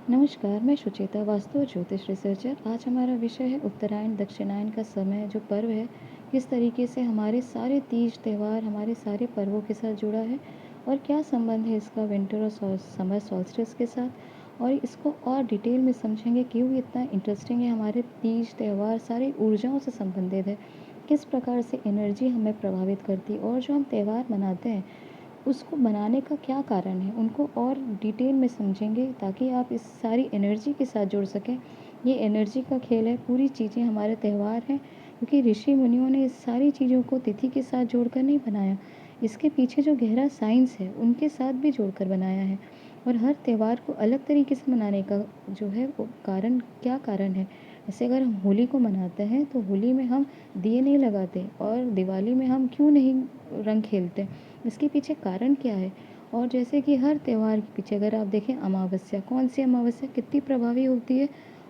नमस्कार, मैं सुचेता, वास्तु और ज्योतिष रिसर्चर। आज हमारा विषय है उत्तरायण दक्षिणायन का समय जो पर्व है, किस तरीके से हमारे सारे तीज त्यौहार हमारे सारे पर्वों के साथ जुड़ा है और क्या संबंध है इसका विंटर और समर सॉल्स्टिस के साथ। और इसको और डिटेल में समझेंगे क्यों ये इतना इंटरेस्टिंग है। हमारे तीज त्यौहार सारी ऊर्जाओं से संबंधित है, किस प्रकार से एनर्जी हमें प्रभावित करती है और जो हम त्यौहार मनाते हैं उसको बनाने का क्या कारण है, उनको और डिटेल में समझेंगे ताकि आप इस सारी एनर्जी के साथ जुड़ सकें। ये एनर्जी का खेल है, पूरी चीज़ें हमारे त्यौहार हैं क्योंकि ऋषि मुनियों ने इस सारी चीज़ों को तिथि के साथ जोड़कर नहीं बनाया। इसके पीछे जो गहरा साइंस है उनके साथ भी जोड़कर बनाया है। और हर त्यौहार को अलग तरीके से मनाने का जो है वो कारण क्या कारण है। जैसे अगर हम होली को मनाते हैं तो होली में हम दिए नहीं लगाते और दिवाली में हम क्यों नहीं रंग खेलते, इसके पीछे कारण क्या है। और जैसे कि हर त्यौहार के पीछे अगर आप देखें अमावस्या, कौन सी अमावस्या कितनी प्रभावी होती है,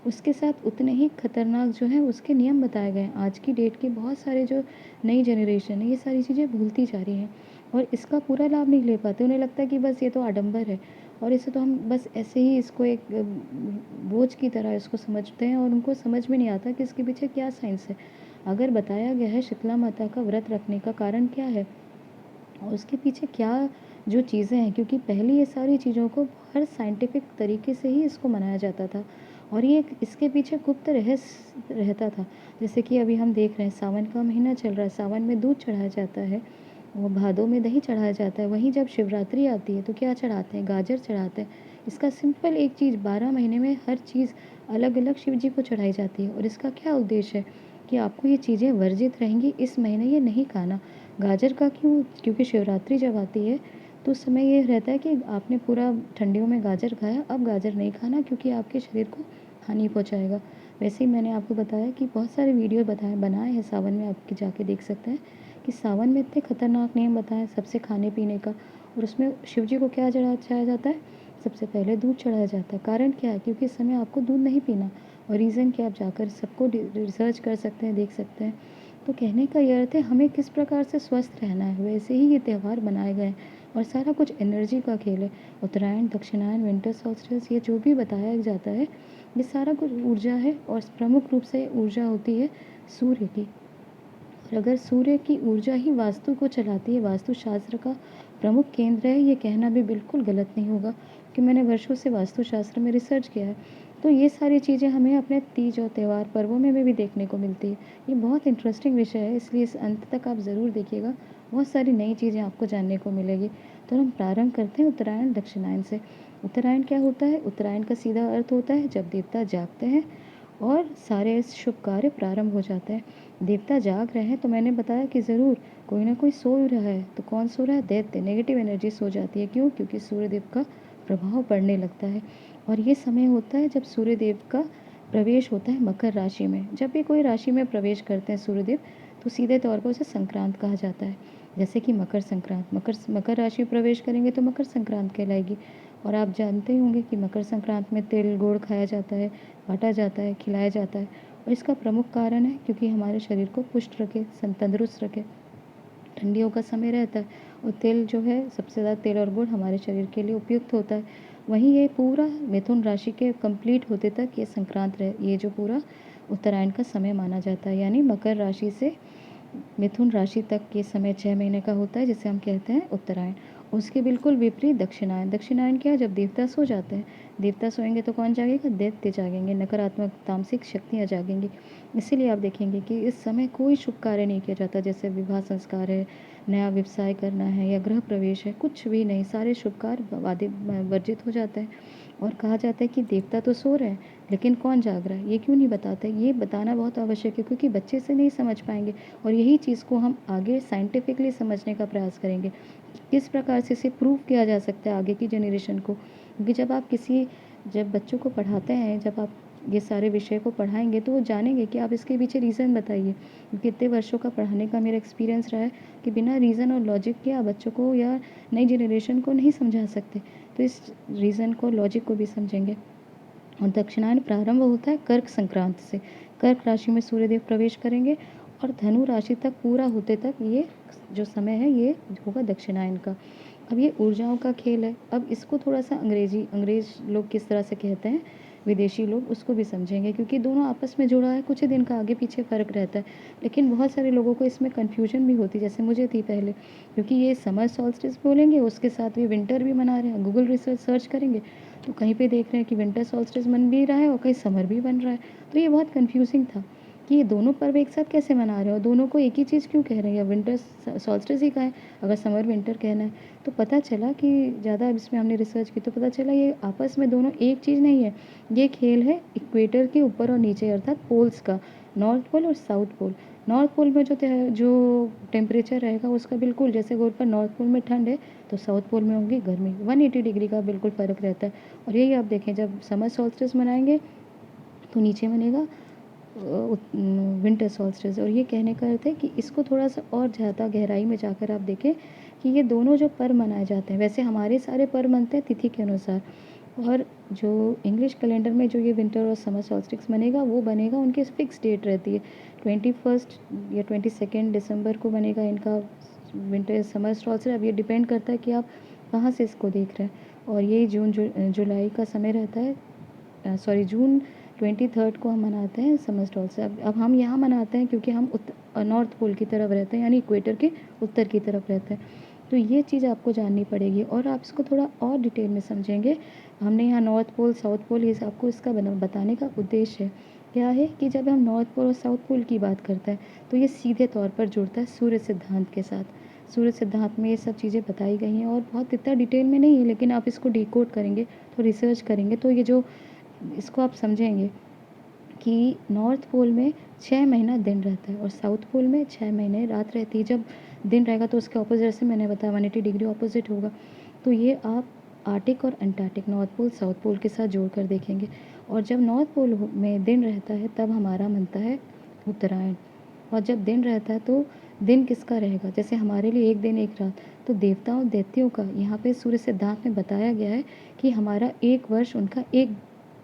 उसके साथ उतने ही खतरनाक जो है उसके नियम बताए गए हैं। आज की डेट के बहुत सारे जो नई जनरेशन है ये सारी चीज़ें भूलती जा रही हैं और इसका पूरा लाभ नहीं ले पाते। उन्हें लगता है कि बस ये तो आडंबर है और इसे तो हम बस ऐसे ही इसको एक बोझ की तरह इसको समझते हैं और उनको समझ में नहीं आता कि इसके पीछे क्या साइंस है। अगर बताया गया है शीतला माता का व्रत रखने का कारण क्या है और उसके पीछे क्या जो चीज़ें हैं, क्योंकि पहले ये सारी चीज़ों को हर साइंटिफिक तरीके से ही इसको मनाया जाता था और ये इसके पीछे गुप्त रहस्य रहता था। जैसे कि अभी हम देख रहे हैं सावन का महीना चल रहा है, सावन में दूध चढ़ाया जाता है, वो भादों में दही चढ़ाया जाता है। वहीं जब शिवरात्रि आती है तो क्या चढ़ाते हैं, गाजर चढ़ाते हैं। इसका सिंपल एक चीज़, 12 महीने में हर चीज़ अलग अलग शिव जी को चढ़ाई जाती है और इसका क्या उद्देश्य है कि आपको ये चीज़ें वर्जित रहेंगी, इस महीने ये नहीं खाना। गाजर का क्यों, क्योंकि शिवरात्रि जब आती है तो उस समय ये रहता है कि आपने पूरा ठंडियों में गाजर खाया, अब गाजर नहीं खाना क्योंकि आपके शरीर को हानि पहुंचाएगा। वैसे ही मैंने आपको बताया कि बहुत सारे वीडियो बनाए हैं सावन में, आप जाके देख सकते हैं कि सावन में इतने खतरनाक नियम बताएं सबसे खाने पीने का। और उसमें शिव जी को क्या चढ़ाया जाता है, सबसे पहले दूध चढ़ाया जाता है। कारण क्या है, क्योंकि इस समय आपको दूध नहीं पीना। और रीज़न क्या, आप जाकर सबको रिसर्च कर सकते हैं, देख सकते हैं। तो कहने का ये अर्थ है हमें किस प्रकार से स्वस्थ रहना है, वैसे ही ये त्यौहार बनाए गए हैं और सारा कुछ एनर्जी का खेल है। उत्तरायण दक्षिणायन विंटर सॉल्स्टिस ये जो भी बताया जाता है ये सारा कुछ ऊर्जा है और प्रमुख रूप से ऊर्जा होती है सूर्य की। और अगर सूर्य की ऊर्जा ही वास्तु को चलाती है, वास्तुशास्त्र का प्रमुख केंद्र है, ये कहना भी बिल्कुल गलत नहीं होगा कि मैंने वर्षों से वास्तुशास्त्र में रिसर्च किया है। तो ये सारी चीज़ें हमें अपने तीज और त्यौहार पर्वों में भी देखने को मिलती है। ये बहुत इंटरेस्टिंग विषय है, इसलिए इस अंत तक आप ज़रूर देखिएगा, बहुत सारी नई चीज़ें आपको जानने को मिलेगी। तो हम प्रारंभ करते हैं उत्तरायण दक्षिणायन से। उत्तरायण क्या होता है, उत्तरायण का सीधा अर्थ होता है जब देवता जागते हैं और सारे शुभ कार्य प्रारंभ हो जाते हैं। देवता जाग रहे हैं तो मैंने बताया कि ज़रूर कोई ना कोई सो ही रहा है। तो कौन सो रहा है, दैत्य, नेगेटिव एनर्जी सो जाती है। क्यों, क्योंकि सूर्यदेव का प्रभाव पड़ने लगता है। और ये समय होता है जब सूर्यदेव का प्रवेश होता है मकर राशि में। जब भी कोई राशि में प्रवेश करते हैं सूर्यदेव तो सीधे तौर पर उसे संक्रांत कहा जाता है। जैसे कि मकर संक्रांत, मकर राशि में प्रवेश करेंगे तो मकर संक्रांत कहलाएगी। और आप जानते ही होंगे कि मकर संक्रांत में तिल गुड़ खाया जाता है, बांटा जाता है, खिलाया जाता है। और इसका प्रमुख कारण है क्योंकि हमारे शरीर को पुष्ट रखे, तंदुरुस्त रखे। ठंडियों का समय रहता है और तिल जो है सबसे ज़्यादा, तिल और गुड़ हमारे शरीर के लिए उपयुक्त होता है। वहीं ये पूरा मिथुन राशि के कंप्लीट होते तक ये संक्रांत रहे, ये जो पूरा उत्तरायण का समय माना जाता है। यानी मकर राशि से मिथुन राशि तक ये समय 6 महीने का होता है जिसे हम कहते हैं उत्तरायण। उसके बिल्कुल विपरीत दक्षिणायन। दक्षिणायन क्या है, जब देवता सो जाते हैं। देवता सोएंगे तो कौन जागेगा, दैत्य जागेंगे, नकारात्मक तामसिक शक्तियाँ जागेंगी। इसीलिए आप देखेंगे कि इस समय कोई शुभ कार्य नहीं किया जाता, जैसे विवाह संस्कार है, नया व्यवसाय करना है या गृह प्रवेश है, कुछ भी नहीं, सारे शुभ कार्य वर्जित हो जाते हैं। और कहा जाता है कि देवता तो सो रहे हैं लेकिन कौन जाग रहा है, ये क्यों नहीं बताते। ये बताना बहुत आवश्यक है क्योंकि बच्चे से नहीं समझ पाएंगे और यही चीज़ को हम आगे साइंटिफिकली समझने का प्रयास करेंगे, किस प्रकार से इसे प्रूव किया जा सकता है आगे की जनरेशन को। क्योंकि जब बच्चों को पढ़ाते हैं, जब आप ये सारे विषय को पढ़ाएंगे तो वो जानेंगे कि आप इसके पीछे रीज़न बताइए। क्योंकि इतने वर्षों का पढ़ाने का मेरा एक्सपीरियंस रहा है कि बिना रीज़न और लॉजिक के आप बच्चों को या नई जनरेशन को नहीं समझा सकते। तो इस रीज़न को, लॉजिक को भी समझेंगे। और दक्षिणायन प्रारंभ होता है कर्क संक्रांति से। कर्क राशि में सूर्यदेव प्रवेश करेंगे और धनु राशि तक पूरा होते तक ये जो समय है ये होगा दक्षिणायन का। अब ये ऊर्जाओं का खेल है। अब इसको थोड़ा-सा अंग्रेज़ लोग किस तरह से कहते हैं, विदेशी लोग उसको भी समझेंगे, क्योंकि दोनों आपस में जुड़ा है, कुछ ही दिन का आगे-पीछे फ़र्क रहता है। लेकिन बहुत सारे लोगों को इसमें कन्फ्यूजन भी होती है, जैसे मुझे थी पहले, क्योंकि ये समर सॉल्स्टिस बोलेंगे, उसके साथ ये विंटर भी मना रहे हैं। गूगल रिसर्च सर्च करेंगे, तो कहीं पे देख रहे हैं कि विंटर सॉल्स्टिस मन भी रहा है और कहीं समर भी बन रहा है। तो ये बहुत कन्फ्यूज़िंग था कि ये दोनों पर्व एक साथ कैसे मना रहे हो? दोनों को एक ही चीज़ क्यों कह रहे हैं, या विंटर सॉल्स्टिस ही कहें, अगर समर विंटर कहना है। तो पता चला कि ज़्यादा अब इसमें हमने रिसर्च की तो पता चला ये आपस में दोनों एक चीज़ नहीं है। ये खेल है इक्वेटर के ऊपर और नीचे, अर्थात पोल्स का, नॉर्थ पोल और साउथ पोल। नॉर्थ पोल में जो टेम्परेचर रहेगा उसका बिल्कुल, जैसे अगर ऊपर नॉर्थ पोल में ठंड है तो साउथ पोल में होगी गर्मी, 180 डिग्री का बिल्कुल फ़र्क रहता है। और यही आप देखें, जब समर सॉल्स्टिस मनाएंगे तो नीचे बनेगा विंटर सॉल्स्टिस। और ये कहने का अर्थ है कि इसको थोड़ा-सा और ज़्यादा गहराई में जाकर आप देखें कि ये दोनों जो पर्व मनाए जाते हैं, वैसे हमारे सारे पर्व मनते हैं तिथि के अनुसार, और जो इंग्लिश कैलेंडर में जो ये विंटर और समर सॉल्स्टिस बनेगा, वो बनेगा, उनकी फिक्स डेट रहती है। 21 या 22 दिसंबर को बनेगा इनका विंटर समर सॉल्स्टिस। अब ये डिपेंड करता है कि आप कहाँ से इसको देख रहे हैं। और ये जुलाई का समय रहता है, जून 23 को हम मनाते हैं समर सॉल्स्टिस। अब हम यहाँ मनाते हैं क्योंकि हम नॉर्थ पोल की तरफ रहते हैं, यानी इक्वेटर के उत्तर की तरफ रहते हैं। तो ये चीज़ आपको जाननी पड़ेगी, और आप इसको थोड़ा और डिटेल में समझेंगे। हमने यहाँ नॉर्थ पोल, साउथ पोल, ये आपको इसका बताने का उद्देश्य है क्या है कि जब हम नॉर्थ पोल और साउथ पोल की बात करते हैं तो ये सीधे तौर पर जुड़ता है सूर्य सिद्धांत के साथ। सूर्य सिद्धांत में ये सब चीज़ें बताई गई हैं, और बहुत इतना डिटेल में नहीं है, लेकिन आप इसको डिकोड करेंगे तो रिसर्च करेंगे तो ये जो इसको आप समझेंगे कि नॉर्थ पोल में 6 महीना दिन रहता है और साउथ पोल में 6 महीने रात रहती है। जब दिन रहेगा तो उसके ऑपोजिट, जैसे मैंने बताया, 180 डिग्री ऑपोजिट होगा। तो ये आप आर्टिक और Antarctic, north pole south pole के साथ जोड़ कर देखेंगे। और जब नॉर्थ पोल में दिन रहता है तब हमारा मनता है उत्तरायण। और जब दिन रहता है तो दिन किसका रहेगा, जैसे हमारे लिए एक दिन एक रात, तो देवताओं दैत्यों का यहाँ पे सूर्य सिद्धांत में बताया गया है कि हमारा एक वर्ष उनका एक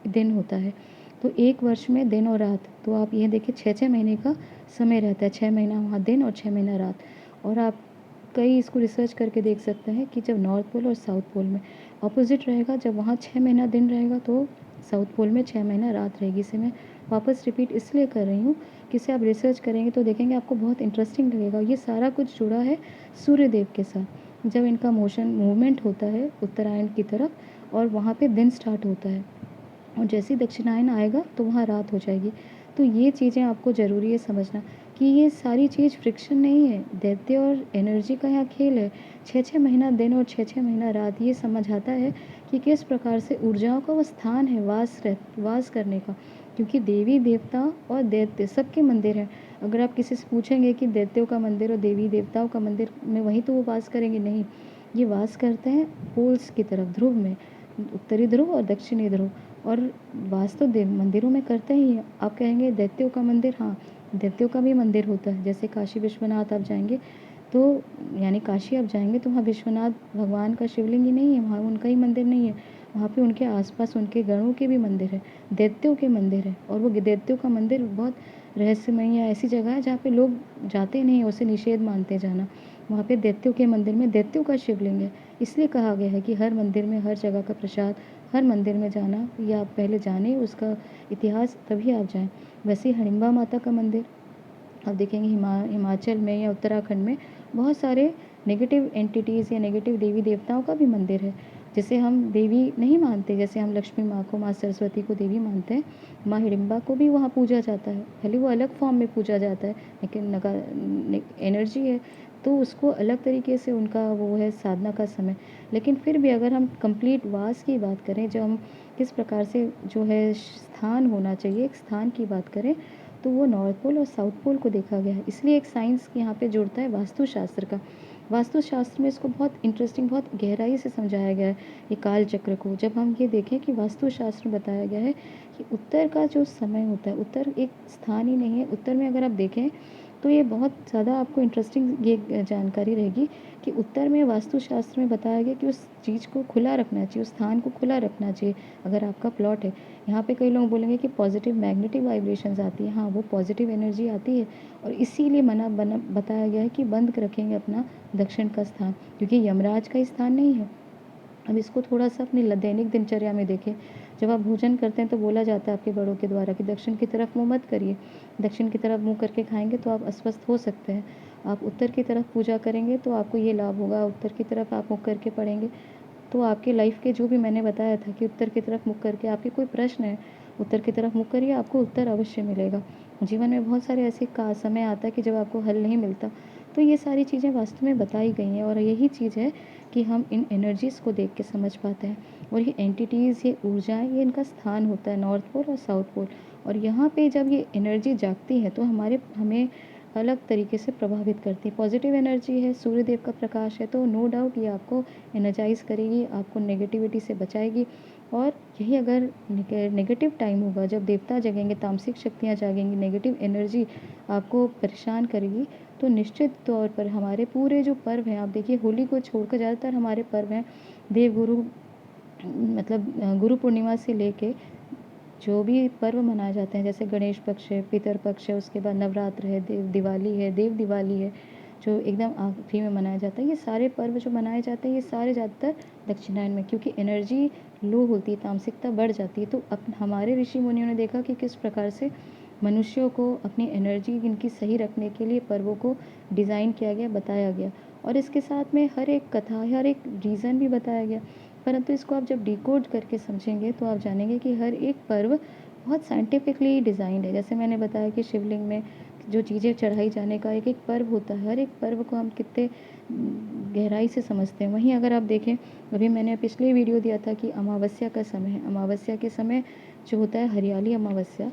दिन होता है। तो एक वर्ष में दिन और रात, तो आप ये देखिए 6-6 महीने का समय रहता है, 6 महीना वहाँ दिन और 6 महीना रात। और आप कई इसको रिसर्च करके देख सकते हैं कि जब नॉर्थ पोल और साउथ पोल में अपोजिट रहेगा, जब वहाँ 6 महीना दिन रहेगा तो साउथ पोल में 6 महीना रात रहेगी। इसे मैं वापस रिपीट इसलिए कर रही हूँ कि इसे आप रिसर्च करेंगे तो देखेंगे आपको बहुत इंटरेस्टिंग लगेगा। ये सारा कुछ जुड़ा है सूर्यदेव के साथ, जब इनका मूवमेंट होता है उत्तरायण की तरफ और वहाँ पे दिन स्टार्ट होता है, और जैसे ही दक्षिणायन आएगा तो वहाँ रात हो जाएगी। तो ये चीज़ें आपको ज़रूरी है समझना कि ये सारी चीज़ फ्रिक्शन नहीं है, दैत्य और एनर्जी का यहाँ खेल है। 6-6 महीना दिन और 6-6 महीना रात, ये समझाता है कि किस प्रकार से ऊर्जाओं का वो स्थान है वास करने का। क्योंकि देवी देवता और दैत्य सबके मंदिर हैं। अगर आप किसी से पूछेंगे कि दैत्यों का मंदिर और देवी देवताओं का मंदिर में वहीं तो वो वास करेंगे, नहीं, ये वास करते हैं पोल्स की तरफ, ध्रुव में, उत्तरी ध्रुव और दक्षिणी ध्रुव। और वास तो देव मंदिरों में करते ही हैं। आप कहेंगे दैत्यों का मंदिर, हाँ, दैत्यों का भी मंदिर होता है। जैसे काशी विश्वनाथ आप जाएंगे तो, यानी काशी आप जाएंगे तो वहाँ विश्वनाथ भगवान का शिवलिंग ही नहीं है, वहाँ उनका ही मंदिर नहीं है, वहाँ पे उनके आसपास उनके गणों के भी मंदिर है, दैत्यों के मंदिर है। और वो दैत्यों का मंदिर बहुत रहस्यमय या ऐसी जगह है जहाँ पे लोग जाते नहीं, उसे निषेध मानते जाना। वहाँ पे दैत्यों के मंदिर में दैत्यों का शिवलिंग है। इसलिए कहा गया है कि हर मंदिर में, हर जगह का प्रसाद, हर मंदिर में जाना, या आप पहले जानें उसका इतिहास तभी आप जाएँ। वैसे ही हिडिंबा माता का मंदिर आप देखेंगे हिमाचल में या उत्तराखंड में बहुत सारे नेगेटिव एंटिटीज़ या नेगेटिव देवी देवताओं का भी मंदिर है, जिसे हम देवी नहीं मानते। जैसे हम लक्ष्मी माँ को, माँ सरस्वती को देवी मानते हैं, माँ हिडिंबा को भी वहाँ पूजा जाता है, भले वो अलग फॉर्म में पूजा जाता है, लेकिन एनर्जी है तो उसको अलग तरीके से उनका वो है साधना का समय। लेकिन फिर भी अगर हम कंप्लीट वास की बात करें, जो हम किस प्रकार से जो है स्थान होना चाहिए, एक स्थान की बात करें, तो वो नॉर्थ पोल और साउथ पोल को देखा गया है। इसलिए एक साइंस यहाँ पे जुड़ता है वास्तुशास्त्र का। वास्तुशास्त्र में इसको बहुत इंटरेस्टिंग, बहुत गहराई से समझाया गया है ये काल चक्र को। जब हम ये देखें कि वास्तुशास्त्र में बताया गया है कि उत्तर का जो समय होता है, उत्तर एक स्थान ही नहीं है। उत्तर में अगर आप देखें तो ये बहुत ज़्यादा आपको इंटरेस्टिंग ये जानकारी रहेगी कि उत्तर में वास्तुशास्त्र में बताया गया कि उस चीज़ को खुला रखना चाहिए, उस स्थान को खुला रखना चाहिए अगर आपका प्लॉट है। यहाँ पे कई लोग बोलेंगे कि पॉजिटिव मैग्नेटिक वाइब्रेशंस आती है, हाँ वो पॉजिटिव एनर्जी आती है और इसीलिए बताया गया है कि बंद रखेंगे अपना दक्षिण का स्थान, क्योंकि यमराज का स्थान नहीं है। अब इसको थोड़ा-सा अपनी दैनिक दिनचर्या में देखें। जब आप भोजन करते हैं तो बोला जाता है आपके बड़ों के द्वारा कि दक्षिण की तरफ मुँह मत करिए। दक्षिण की तरफ मुँह करके खाएँगे तो आप अस्वस्थ हो सकते हैं। आप उत्तर की तरफ पूजा करेंगे तो आपको ये लाभ होगा, उत्तर की तरफ आप मुँह करके पढ़ेंगे तो आपकी लाइफ के जो भी मैंने बताया था कि उत्तर की तरफ मुँह करके आपके कोई प्रश्न है, उत्तर की तरफ मुँह करिए, आपको उत्तर अवश्य मिलेगा। जीवन में बहुत सारे ऐसे का समय आता है कि जब आपको हल नहीं मिलता, तो ये सारी चीज़ें वास्तव में बताई गई हैं और यही चीज़ है कि हम इन एनर्जीज़ को देख के समझ पाते हैं और ये एंटिटीज़, ये ऊर्जाएँ, ये इनका स्थान होता है नॉर्थ पोल और साउथ पोल और यहाँ पे जब ये एनर्जी जागती है तो हमें अलग तरीके से प्रभावित करती है। पॉजिटिव एनर्जी है, सूर्यदेव का प्रकाश है तो नो डाउट ये आपको एनर्जाइज़ करेगी, आपको नेगेटिविटी से बचाएगी और यही अगर नेगेटिव टाइम होगा जब देवता जगेंगे, तामसिक शक्तियाँ जागेंगी, नेगेटिव एनर्जी आपको परेशान करेगी, तो निश्चित तौर पर हमारे पूरे जो पर्व हैं, आप देखिए होली को छोड़कर ज़्यादातर हमारे पर्व हैं देवगुरु गुरु पूर्णिमा से लेके जो भी पर्व मनाए जाते हैं जैसे गणेश पक्ष है, पितर पक्ष है, उसके बाद नवरात्र है, देव दिवाली है, जो एकदम आखिरी में मनाया जाता है। ये सारे पर्व जो मनाए जाते हैं ये सारे ज़्यादातर दक्षिणायन में, क्योंकि एनर्जी लो होती है, तामसिकता बढ़ जाती है। तो हमारे ऋषि मुनियों ने देखा कि किस प्रकार से मनुष्यों को अपनी एनर्जी इनकी सही रखने के लिए पर्वों को डिज़ाइन किया गया, बताया गया और इसके साथ में हर एक कथा, हर एक रीज़न भी बताया गया। परंतु इसको आप जब डिकोड करके समझेंगे तो आप जानेंगे कि हर एक पर्व बहुत साइंटिफिकली डिज़ाइंड है। जैसे मैंने बताया कि शिवलिंग में जो चीज़ें चढ़ाई जाने का एक-एक पर्व होता है, हर एक पर्व को हम कितने गहराई से समझते हैं। वहीं अगर आप देखें, अभी मैंने पिछले वीडियो दिया था कि अमावस्या का समय है, अमावस्या के समय जो होता है हरियाली अमावस्या,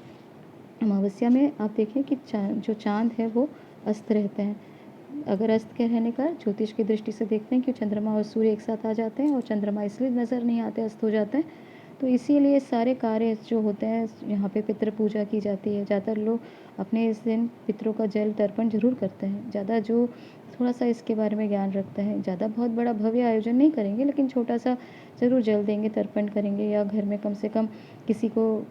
अमावस्या में आप देखें कि जो चाँद है वो अस्त रहते हैं। अगर अस्त के रहने का ज्योतिष की दृष्टि से देखते हैं कि चंद्रमा और सूर्य एक साथ आ जाते हैं और चंद्रमा इसलिए नज़र नहीं आते, अस्त हो जाते हैं। तो इसीलिए सारे कार्य जो होते हैं यहाँ पे पितृ पूजा की जाती है। ज़्यादातर लोग अपने इस दिन पितरों का जल तर्पण ज़रूर करते हैं। ज़्यादा जो थोड़ा-सा इसके बारे में ज्ञान रखते हैं, ज़्यादा बहुत बड़ा भव्य आयोजन नहीं करेंगे लेकिन छोटा-सा ज़रूर जल देंगे, तर्पण करेंगे या घर में कम से कम किसी को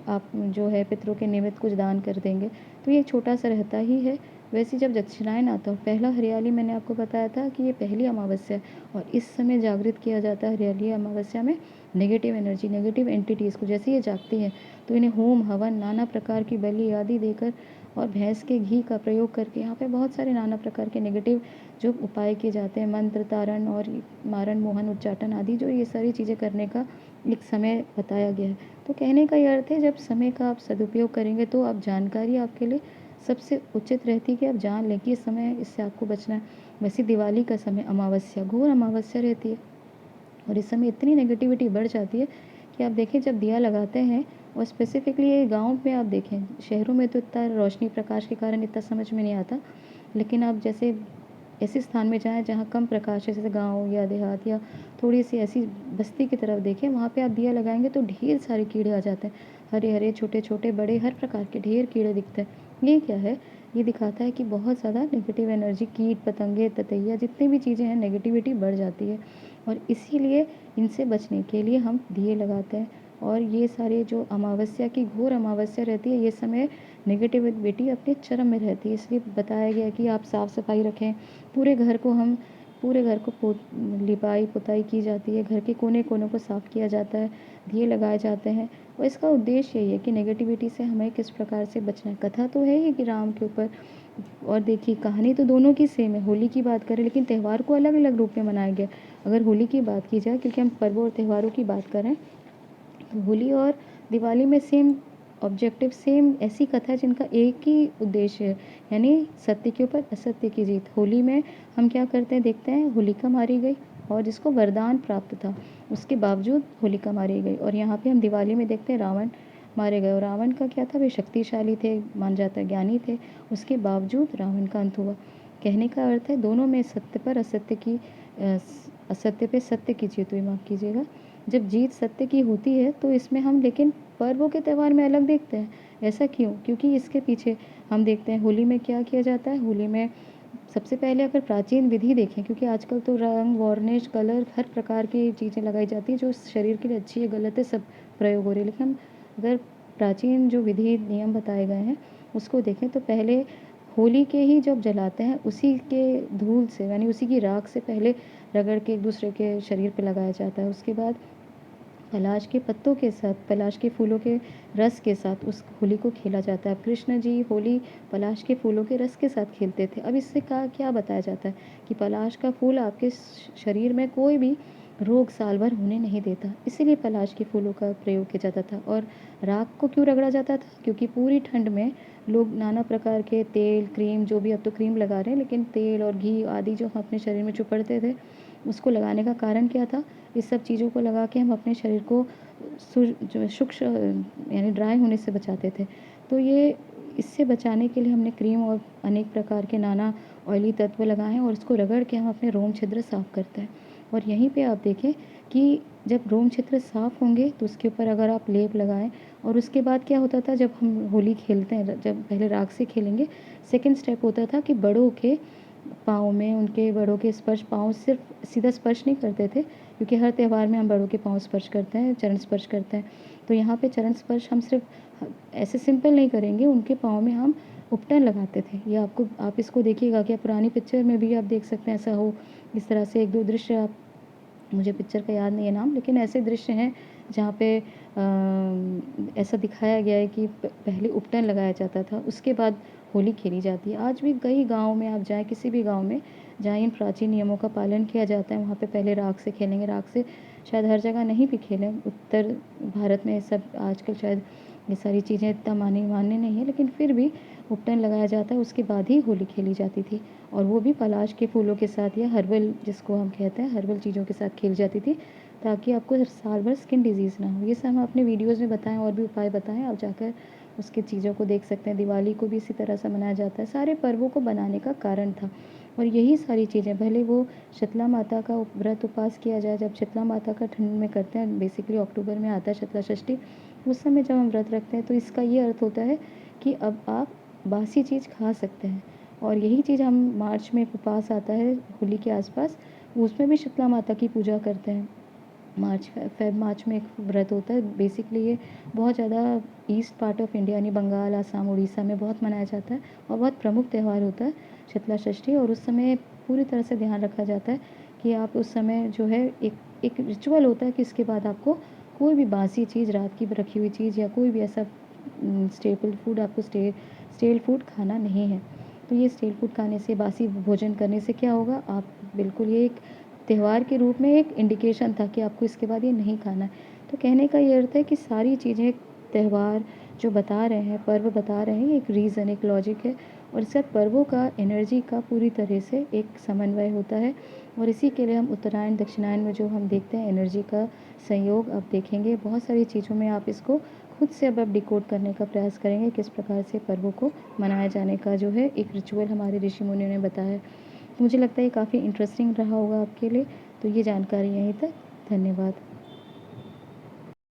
आप जो है पितरों के निमित्त कुछ दान कर देंगे। तो ये छोटा-सा रहता ही है। वैसे जब दक्षिणायन आता है, पहला हरियाली मैंने आपको बताया था कि ये पहली अमावस्या है और इस समय जागृत किया जाता है हरियाली अमावस्या में नेगेटिव एनर्जी, नेगेटिव एंटिटीज़ को। जैसे ये जागती हैं तो इन्हें होम, हवन, नाना प्रकार की बलि आदि देकर और भैंस के घी का प्रयोग करके यहाँ पे बहुत सारे नाना प्रकार के नेगेटिव जो उपाय किए जाते हैं, मंत्र, तारण और मारण, मोहन, उच्चाटन आदि, जो ये सारी चीज़ें करने का एक समय बताया गया है। तो कहने का ये अर्थ है, जब समय का आप सदुपयोग करेंगे तो आप जानकारी आपके लिए सबसे उचित रहती है कि आप जान लें कि इस समय इससे आपको बचना है। वैसे दिवाली का समय अमावस्या, घोर अमावस्या रहती है और इस समय इतनी नेगेटिविटी बढ़ जाती है कि आप देखें जब दिया लगाते हैं और स्पेसिफिकली ये गाँव में आप देखें, शहरों में तो इतना रोशनी प्रकाश के कारण इतना समझ में नहीं आता, लेकिन आप जैसे ऐसे स्थान में जाएँ जहाँ कम प्रकाश है, जैसे गाँव या देहात या थोड़ी-सी ऐसी बस्ती की तरफ देखें, वहाँ पे आप दिया लगाएँगे तो ढेर सारे कीड़े आ जाते हैं। हरे-हरे, छोटे-छोटे, बड़े हर प्रकार के ढेर कीड़े दिखते हैं। ये क्या है? ये दिखाता है कि बहुत ज़्यादा नेगेटिव एनर्जी, कीट, पतंगे, ततैया जितनी भी चीज़ें हैं नेगेटिविटी बढ़ जाती है और इसीलिए इनसे बचने के लिए हम दिए लगाते हैं और ये सारे जो अमावस्या की घोर अमावस्या रहती है, ये समय नेगेटिविटी अपने चरम में रहती है। इसलिए बताया गया है कि आप साफ-सफाई रखें। पूरे घर को लिपाई-पुताई की जाती है, घर के कोने-कोने को साफ़ किया जाता है, दिए लगाए जाते हैं और इसका उद्देश्य यही है कि नेगेटिविटी से हमें किस प्रकार से बचना है। कथा तो है ही कि राम के ऊपर, और देखिए कहानी तो दोनों की सेम है। होली की बात करें लेकिन त्यौहार को अलग-अलग रूप में मनाया गया। अगर होली की बात की जाए, क्योंकि हम पर्वों और त्योहारों की बात कर रहे हैं, तो होली और दिवाली में सेम ऑब्जेक्टिव, सेम ऐसी कथा है जिनका एक ही उद्देश्य है, यानी सत्य के ऊपर असत्य की जीत। होली में हम क्या करते हैं, देखते हैं होलिका मारी गई और जिसको वरदान प्राप्त था उसके बावजूद होलिका मारी गई, और यहाँ पे हम दिवाली में देखते हैं रावण मारे गए और रावण का क्या था, वे शक्तिशाली थे, मान जाता है ज्ञानी थे, उसके बावजूद रावण का अंत हुआ। कहने का अर्थ है दोनों में सत्य पर असत्य की असत्य पे सत्य की जीत हुई, माफ़ कीजिएगा। जब जीत सत्य की होती है तो इसमें हम लेकिन पर्वों के त्यौहार में अलग देखते हैं। ऐसा क्यों? क्योंकि इसके पीछे हम देखते हैं होली में क्या किया जाता है, होली में सबसे पहले अगर प्राचीन विधि देखें, क्योंकि आजकल तो रंग, वार्निश, कलर हर प्रकार की चीज़ें लगाई जाती हैं जो शरीर के लिए अच्छी है, गलत है, सब प्रयोग हो रही है। लेकिन हम अगर प्राचीन जो विधि नियम बताए गए हैं उसको देखें तो पहले होली के ही जब जलाते हैं उसी के धूल से यानी उसी की राख से पहले रगड़ के एक दूसरे के शरीर पे लगाया जाता है। उसके बाद पलाश के पत्तों के साथ, पलाश के फूलों के रस के साथ उस होली को खेला जाता है। अब कृष्ण जी होली पलाश के फूलों के रस के साथ खेलते थे। अब इससे क्या बताया जाता है कि पलाश का फूल आपके शरीर में कोई भी रोग साल भर होने नहीं देता, इसीलिए पलाश के फूलों का प्रयोग किया जाता था। और राख को क्यों रगड़ा जाता था? क्योंकि पूरी ठंड में लोग नाना प्रकार के तेल, क्रीम, जो भी अब तो क्रीम लगा रहे हैं, लेकिन तेल और घी आदि जो हम अपने शरीर में चुपड़ते थे, उसको लगाने का कारण क्या था? इस सब चीज़ों को लगा के हम अपने शरीर को जो शुष्क यानी ड्राई होने से बचाते थे। तो ये इससे बचाने के लिए हमने क्रीम और अनेक प्रकार के नाना ऑयली तत्व लगाए हैं और इसको रगड़ के हम अपने रोम छिद्र साफ़ करते हैं। और यहीं पे आप देखें कि जब रोम छिद्र साफ़ होंगे तो उसके ऊपर अगर आप लेप लगाएँ और उसके बाद क्या होता था जब हम होली खेलते हैं, जब पहले राख से खेलेंगे, सेकंड स्टेप होता था कि बड़ों के पाँव में, उनके बड़ों के स्पर्श, पाँव सिर्फ सीधा स्पर्श नहीं करते थे, क्योंकि हर त्योहार में हम बड़ों के पाँव स्पर्श करते हैं, चरण स्पर्श करते हैं। तो यहाँ पे चरण स्पर्श हम सिर्फ ऐसे सिंपल नहीं करेंगे, उनके पाँव में हम उपटन लगाते थे। ये आप इसको देखिएगा कि पुरानी पिक्चर में भी आप देख सकते हैं ऐसा हो। इस तरह से 1-2 दृश्य आप, मुझे पिक्चर का याद नहीं है नाम, लेकिन ऐसे दृश्य हैं जहाँ पे ऐसा दिखाया गया है कि पहले उपटन लगाया जाता था, उसके बाद होली खेली जाती है। आज भी कई गाँव में आप जाएँ, किसी भी गाँव में जहाँ इन प्राचीन नियमों का पालन किया जाता है, वहाँ पे पहले राख से खेलेंगे। राख से शायद हर जगह नहीं भी खेलें, उत्तर भारत में सब आजकल शायद ये सारी चीज़ें इतना मान्य नहीं है, लेकिन फिर भी उपटन लगाया जाता है, उसके बाद ही होली खेली जाती थी। और वो भी पलाश के फूलों के साथ या हर्बल, जिसको हम कहते हैं हर्बल चीज़ों के साथ खेली जाती थी, ताकि आपको साल भर स्किन डिजीज़ ना हो। ये सब हम अपने वीडियोज़ में बताएँ, और भी उपाय बताएँ, आप जाकर उसकी चीज़ों को देख सकते हैं। दिवाली को भी इसी तरह से मनाया जाता है। सारे पर्वों को बनाने का कारण था और यही सारी चीज़ें, भले वो शीतला माता का व्रत उपवास किया जाए, जब शीतला माता का ठंड में करते हैं, बेसिकली अक्टूबर में आता है शीतला षष्ठी, उस समय जब हम व्रत रखते हैं तो इसका ये अर्थ होता है कि अब आप बासी चीज़ खा सकते हैं। और यही चीज़ हम मार्च में उपवास आता है होली के आसपास, उसमें भी शीतला माता की पूजा करते हैं। मार्च में एक व्रत होता है, बेसिकली ये बहुत ज़्यादा ईस्ट पार्ट ऑफ इंडिया यानी बंगाल, आसाम, उड़ीसा में बहुत मनाया जाता है और बहुत प्रमुख त्यौहार होता है शीतला षष्ठी। और उस समय पूरी तरह से ध्यान रखा जाता है कि आप उस समय जो है एक रिचुअल होता है कि इसके बाद आपको कोई भी बासी चीज़, रात की रखी हुई चीज़ या कोई भी ऐसा स्टेपल फूड, आपको स्टेल फूड खाना नहीं है। तो ये स्टेल फूड खाने से, बासी भोजन करने से क्या होगा, आप बिल्कुल, ये एक त्योहार के रूप में एक इंडिकेशन था कि आपको इसके बाद ये नहीं खाना है। तो कहने का ये अर्थ है कि सारी चीज़ें, त्यौहार जो बता रहे हैं, पर्व बता रहे हैं, एक रीज़न, एक लॉजिक है और इसके साथ पर्वों का, एनर्जी का पूरी तरह से एक समन्वय होता है। और इसी के लिए हम उत्तरायण, दक्षिणायन में जो हम देखते हैं एनर्जी का संयोग, अब देखेंगे बहुत सारी चीज़ों में आप इसको खुद से अब आप डिकोड करने का प्रयास करेंगे, किस प्रकार से पर्वों को मनाए जाने का जो है एक रिचुअल हमारे ऋषि मुनियों ने बताया है। मुझे लगता है ये काफ़ी इंटरेस्टिंग रहा होगा आपके लिए। तो ये जानकारी यहीं तक। धन्यवाद।